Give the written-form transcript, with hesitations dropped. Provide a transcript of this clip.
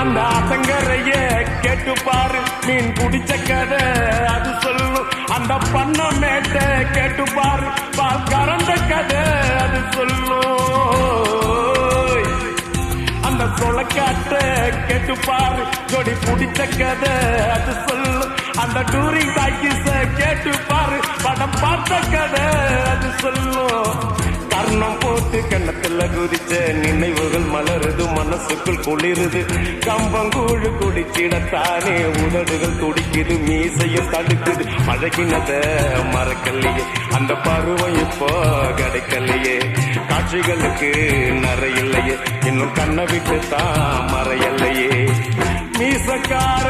அந்த ஆத்தங்கரைய கேட்டு பாரு மீன் குடிச்ச கதை அது சொல்லும் அந்த பண்ண மேட்ட கேட்டு பாரு பால் கறந்த கதை அது சொல்லும் அந்த சொலக்காட்ட கேட்டு பாரு ஜோடி பிடிச்ச கதை அது சொல்லும் அந்த டூரிங் டாக்கிஸ கேட்டு பாரு படம் பார்த்த கதை அது சொல்லும் கர்ணம் போட்டு கண்ணத்துல குதிச்ச நினைவுகள் மலருது மனசுக்குள் குளிருது கம்பங்கூழு குடிச்சிடத்தானே உதடுகள் துடிக்குது மீசையும் தடுக்குது பழகினத மறக்கலையே அந்த பருவம் இப்போ கிடைக்கலையே காட்சிகளுக்கு நிறையில்லையே இன்னும் கண்ணை விட்டு தான் மறையலையே மீசக்கார